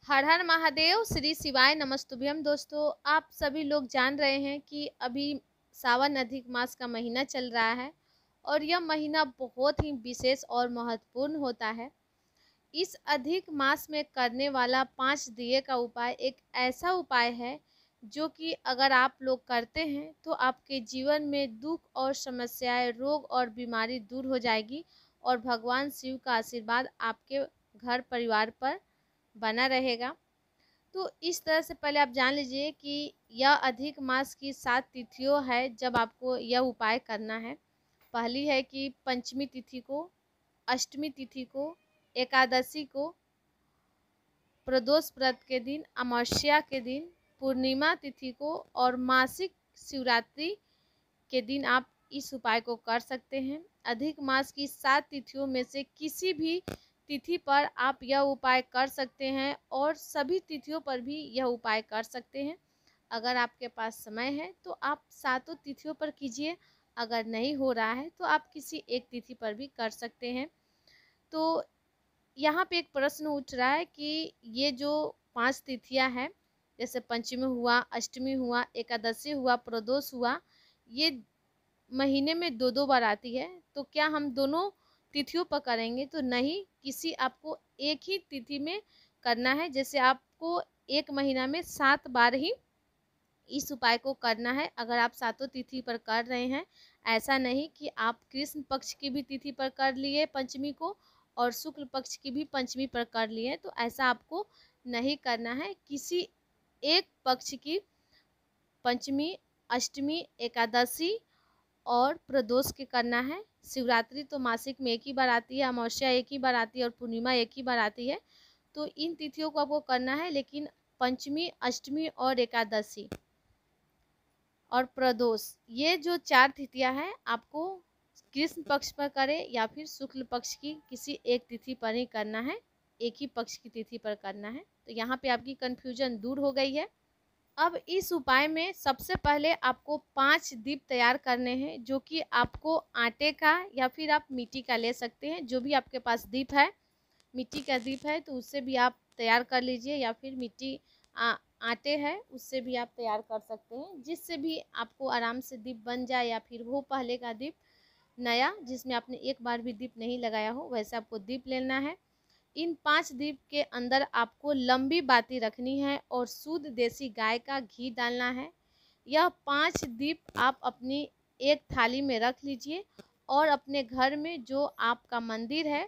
हर हर महादेव, श्री शिवाय नमस्तुभ्यम। दोस्तों, आप सभी लोग जान रहे हैं कि अभी सावन अधिक मास का महीना चल रहा है और यह महीना बहुत ही विशेष और महत्वपूर्ण होता है। इस अधिक मास में करने वाला 5 दिए का उपाय एक ऐसा उपाय है जो कि अगर आप लोग करते हैं तो आपके जीवन में दुख और समस्याएं, रोग और बीमारी दूर हो जाएगी और भगवान शिव का आशीर्वाद आपके घर परिवार पर बना रहेगा। तो इस तरह से पहले आप जान लीजिए कि यह अधिक मास की 7 तिथियों है जब आपको यह उपाय करना है। पहली है कि पंचमी तिथि को, अष्टमी तिथि को, एकादशी को, प्रदोष व्रत के दिन, अमावस्या के दिन, पूर्णिमा तिथि को और मासिक शिवरात्रि के दिन आप इस उपाय को कर सकते हैं। अधिक मास की 7 तिथियों में से किसी भी तिथि पर आप यह उपाय कर सकते हैं और सभी तिथियों पर भी यह उपाय कर सकते हैं। अगर आपके पास समय है तो आप सातों तिथियों पर कीजिए, अगर नहीं हो रहा है तो आप किसी एक तिथि पर भी कर सकते हैं। तो यहाँ पे एक प्रश्न उठ रहा है कि ये जो 5 तिथियाँ हैं, जैसे पंचमी हुआ, अष्टमी हुआ, एकादशी हुआ, प्रदोष हुआ, ये महीने में 2-2 बार आती है, तो क्या हम दोनों तिथियों पर करेंगे? तो नहीं, किसी आपको एक ही तिथि में करना है। जैसे आपको एक महीना में 7 बार ही इस उपाय को करना है। अगर आप सातों तिथि पर कर रहे हैं, ऐसा नहीं कि आप कृष्ण पक्ष की भी तिथि पर कर लिए पंचमी को और शुक्ल पक्ष की भी पंचमी पर कर लिए, तो ऐसा आपको नहीं करना है। किसी एक पक्ष की पंचमी, अष्टमी, एकादशी और प्रदोष के करना है। शिवरात्रि तो मासिक में एक ही बार आती है, अमावस्या एक ही बार आती है और पूर्णिमा एक ही बार आती है, तो इन तिथियों को आपको करना है। लेकिन पंचमी, अष्टमी और एकादशी और प्रदोष, ये जो 4 तिथियां हैं, आपको कृष्ण पक्ष पर करें या फिर शुक्ल पक्ष की किसी एक तिथि पर ही करना है, एक ही पक्ष की तिथि पर करना है। तो यहाँ पे आपकी कन्फ्यूजन दूर हो गई है। अब इस उपाय में सबसे पहले आपको 5 दीप तैयार करने हैं, जो कि आपको आटे का या फिर आप मिट्टी का ले सकते हैं। जो भी आपके पास दीप है, मिट्टी का दीप है तो उससे भी आप तैयार कर लीजिए, या फिर आटे है उससे भी आप तैयार कर सकते हैं, जिससे भी आपको आराम से दीप बन जाए। या फिर वो पहले का दीप नया, जिसमें आपने एक बार भी दीप नहीं लगाया हो, वैसे आपको दीप लेना है। इन 5 दीप के अंदर आपको लंबी बाती रखनी है और शुद्ध देसी गाय का घी डालना है। यह 5 दीप आप अपनी एक थाली में रख लीजिए और अपने घर में जो आपका मंदिर है,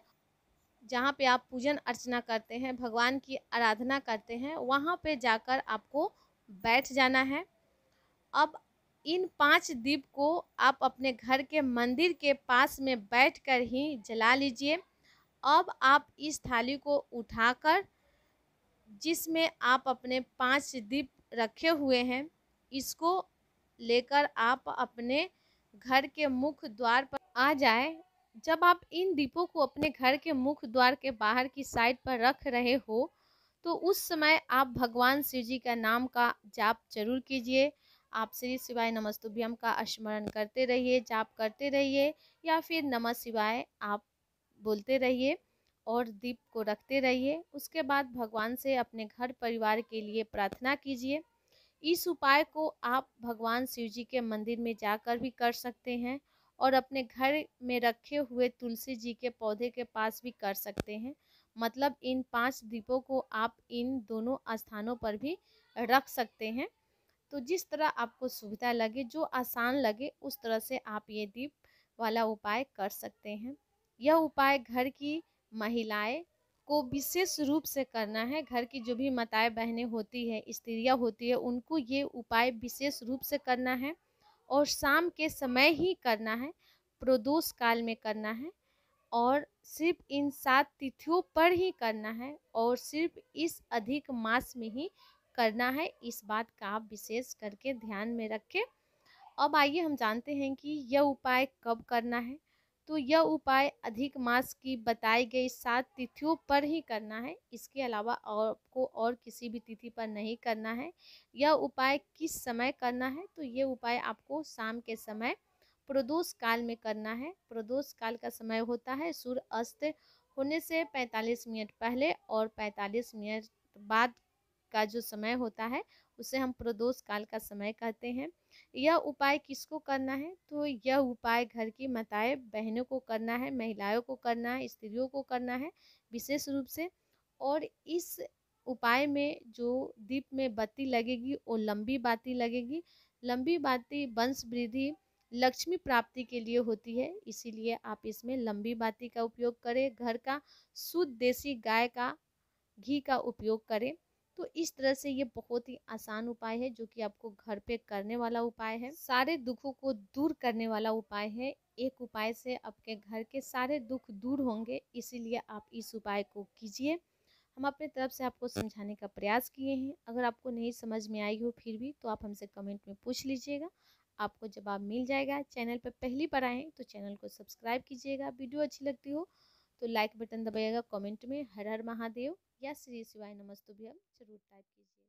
जहाँ पे आप पूजन अर्चना करते हैं, भगवान की आराधना करते हैं, वहाँ पे जाकर आपको बैठ जाना है। अब इन 5 दीप को आप अपने घर के मंदिर के पास में बैठकर ही जला लीजिए। अब आप इस थाली को उठाकर, जिसमें आप अपने 5 दीप रखे हुए हैं, इसको लेकर आप अपने घर के मुख्य द्वार पर आ जाए। जब आप इन दीपों को अपने घर के मुख्य द्वार के बाहर की साइड पर रख रहे हो, तो उस समय आप भगवान शिव जी का नाम का जाप जरूर कीजिए। आप श्री शिवाय नमस्तुभ्यम का स्मरण करते रहिए, जाप करते रहिए, या फिर नमः शिवाय आप बोलते रहिए और दीप को रखते रहिए। उसके बाद भगवान से अपने घर परिवार के लिए प्रार्थना कीजिए। इस उपाय को आप भगवान शिव जी के मंदिर में जाकर भी कर सकते हैं और अपने घर में रखे हुए तुलसी जी के पौधे के पास भी कर सकते हैं। मतलब इन 5 दीपों को आप इन दोनों स्थानों पर भी रख सकते हैं। तो जिस तरह आपको सुविधा लगे, जो आसान लगे, उस तरह से आप ये दीप वाला उपाय कर सकते हैं। यह उपाय घर की महिलाएं को विशेष रूप से करना है। घर की जो भी माताएं बहनें होती है, स्त्रियां होती है, उनको ये उपाय विशेष रूप से करना है और शाम के समय ही करना है, प्रदोष काल में करना है और सिर्फ इन 7 तिथियों पर ही करना है और सिर्फ इस अधिक मास में ही करना है। इस बात का आप विशेष करके ध्यान में रखें। अब आइए हम जानते हैं कि यह उपाय कब करना है। तो यह उपाय अधिक मास की बताई गई 7 तिथियों पर ही करना है। इसके अलावा आपको और किसी भी तिथि पर नहीं करना है। यह उपाय किस समय करना है? तो ये उपाय आपको शाम के समय प्रदोष काल में करना है। प्रदोष काल का समय होता है सूर्य अस्त होने से 45 मिनट पहले और 45 मिनट बाद का जो समय होता है उसे हम प्रदोष काल का समय कहते हैं। यह उपाय किसको करना है? तो यह उपाय घर की माताएं बहनों को करना है, महिलाओं को करना है, स्त्रियों को करना है विशेष रूप से। और इस उपाय में जो दीप में बत्ती लगेगी वो लंबी बाती लगेगी। लंबी बाती वंश वृद्धि, लक्ष्मी प्राप्ति के लिए होती है, इसीलिए आप इसमें लंबी बाती का उपयोग करें। घर का शुद्ध देसी गाय का घी का उपयोग करें। तो इस तरह से ये बहुत ही आसान उपाय है जो कि आपको घर पे करने वाला उपाय है, सारे दुखों को दूर करने वाला उपाय है। एक उपाय से आपके घर के सारे दुख दूर होंगे, इसीलिए आप इस उपाय को कीजिए। हम अपने तरफ से आपको समझाने का प्रयास किए हैं। अगर आपको नहीं समझ में आई हो फिर भी तो आप हमसे कमेंट में पूछ लीजिएगा, आपको जवाब मिल जाएगा। चैनल पर पहली बार आए हैं तो चैनल को सब्सक्राइब कीजिएगा। वीडियो अच्छी लगती हो तो लाइक बटन दबाइएगा, कमेंट में हर हर महादेव या श्री शिवाय नमस्तुभ्यम जरूर टाइप कीजिए।